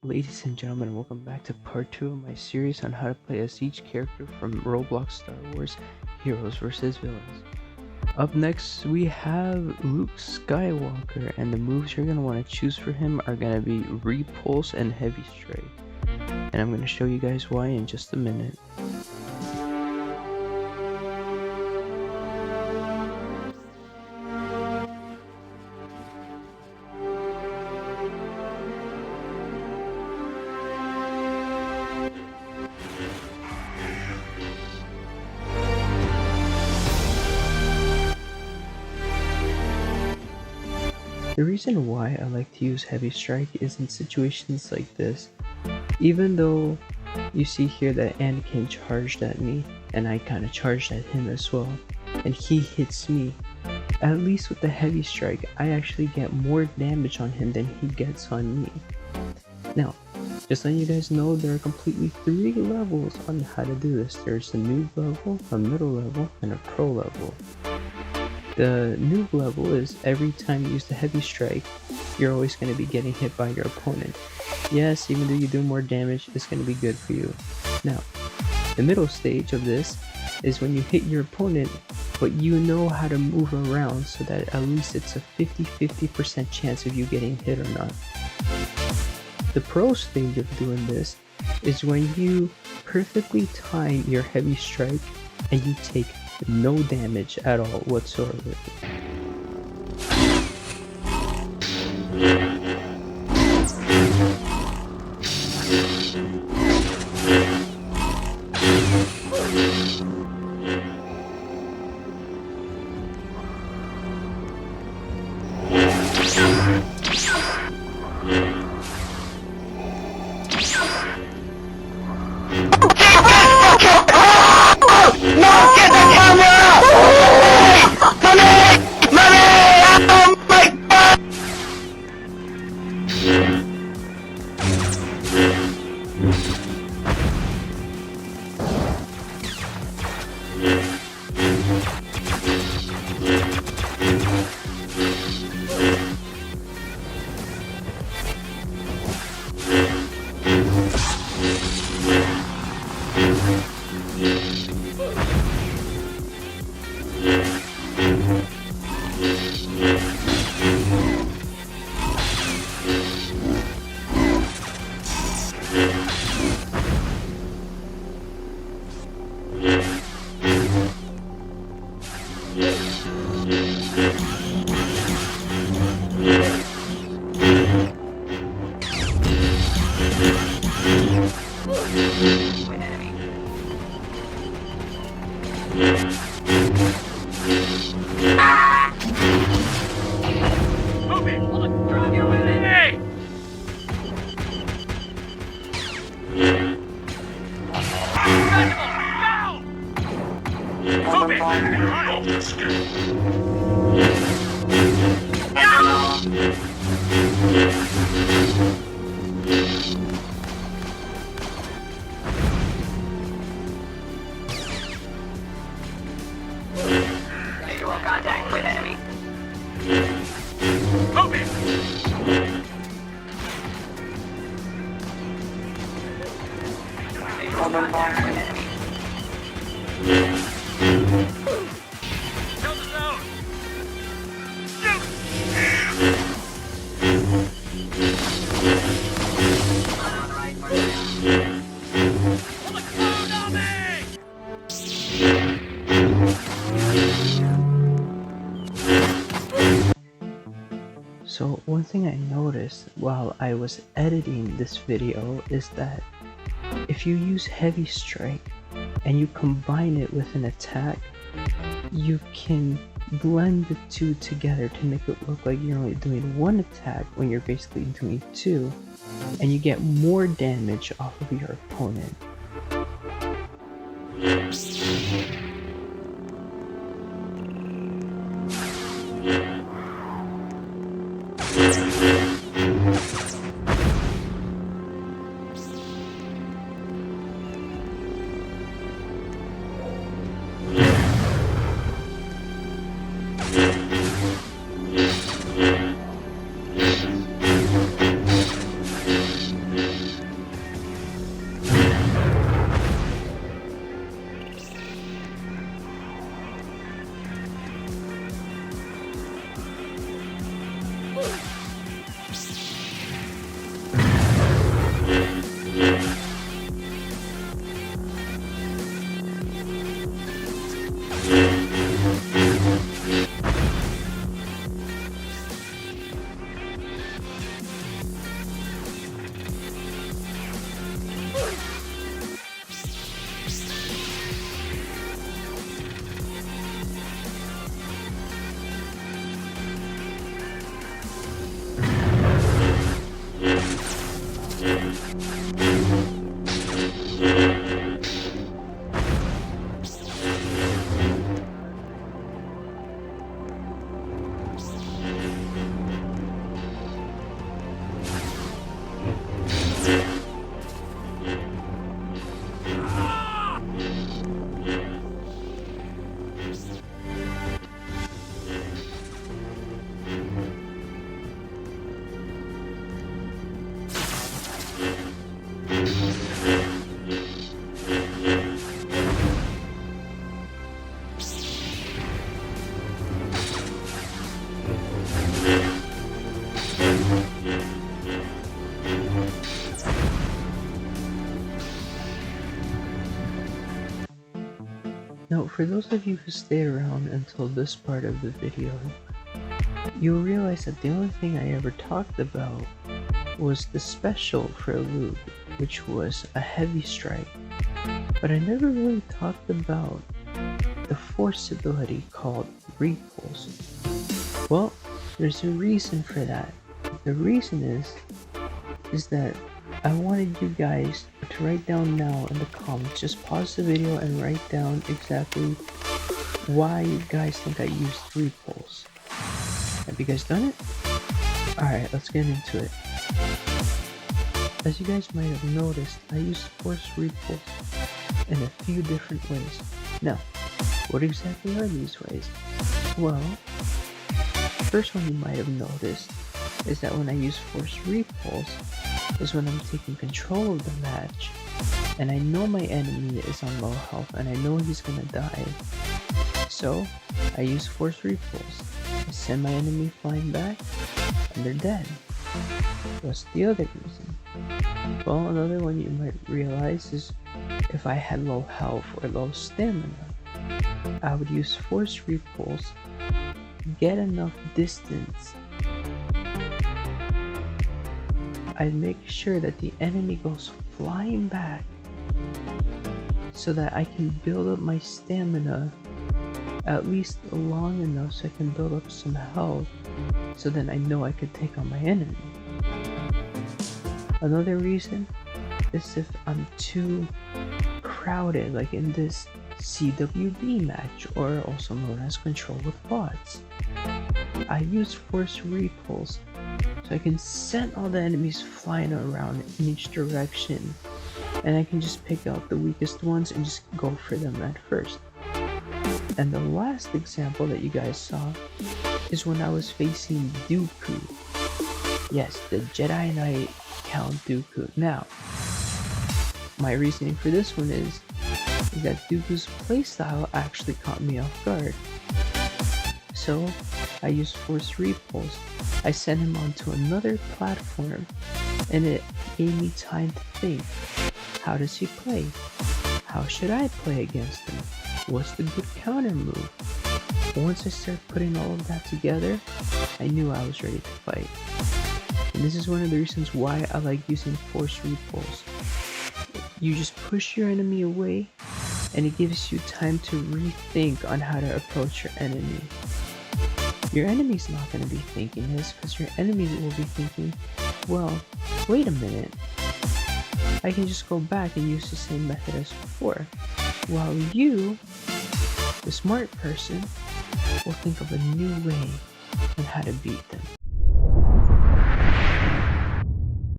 Ladies and gentlemen, welcome back to part 2 of my series on how to play as each character from Roblox Star Wars Heroes vs. Villains. Up next, we have Luke Skywalker, and the moves you're going to want to choose for him are going to be Repulse and Heavy Strike. And I'm going to show you guys why in just a minute. The reason why I like to use Heavy Strike is in situations like this. Even though you see here that Anakin charged at me, and I kind of charged at him as well, and he hits me, at least with the Heavy Strike, I actually get more damage on him than he gets on me. Now, just letting you guys know, there are completely 3 levels on how to do this. There's a noob level, a middle level, and a pro level. The noob level is every time you use the Heavy Strike, you're always going to be getting hit by your opponent. Yes, even though you do more damage, it's going to be good for you. Now, the middle stage of this is when you hit your opponent, but you know how to move around so that at least it's a 50-50% chance of you getting hit or not. The pro stage of doing this is when you perfectly time your Heavy Strike and you take no damage at all whatsoever. Visual contact with enemy. Visual contact with enemy. Kill the zone! Pull the clone on me! So one thing I noticed while I was editing this video is that if you use Heavy Strike and you combine it with an attack, you can blend the two together to make it look like you're only doing one attack when you're basically doing 2, and you get more damage off of your opponent. Now, for those of you who stayed around until this part of the video, you'll realize that the only thing I ever talked about was the special for Luke, which was a heavy strike. But I never really talked about the force ability called repulse. Well, there's a reason for that. The reason is that I wanted you guys to write down now in the comments. Just pause the video and write down exactly why you guys think I used repulse. Have you guys done it? Alright, let's get into it. As you guys might have noticed, I used force repulse in a few different ways. Now, what exactly are these ways? Well, the first one you might have noticed is that when I use force repulse is when I'm taking control of the match and I know my enemy is on low health and I know he's gonna die. So I use force repulse. I send my enemy flying back and they're dead. What's the other reason? Well, another one you might realize is if I had low health or low stamina, I would use force repulse, get enough distance. I'd make sure that the enemy goes flying back so that I can build up my stamina at least long enough so I can build up some health so then I know I could take on my enemy. Another reason is if I'm too crowded, like in this CWB match, or also known as Control with Bots. I use force repulse so I can send all the enemies flying around in each direction and I can just pick out the weakest ones and just go for them at first. And the last example that you guys saw is when I was facing Dooku. Yes, the Jedi Knight Count Dooku. Now, my reasoning for this one is that Dooku's playstyle actually caught me off guard. So, I used force repulse. I sent him onto another platform and it gave me time to think. How does he play? How should I play against him? What's the good counter move? Once I started putting all of that together, I knew I was ready to fight. And this is one of the reasons why I like using force repulse. You just push your enemy away and it gives you time to rethink on how to approach your enemy. Your enemy's not going to be thinking this because your enemy will be thinking, well, wait a minute, I can just go back and use the same method as before. While you, the smart person, will think of a new way on how to beat them.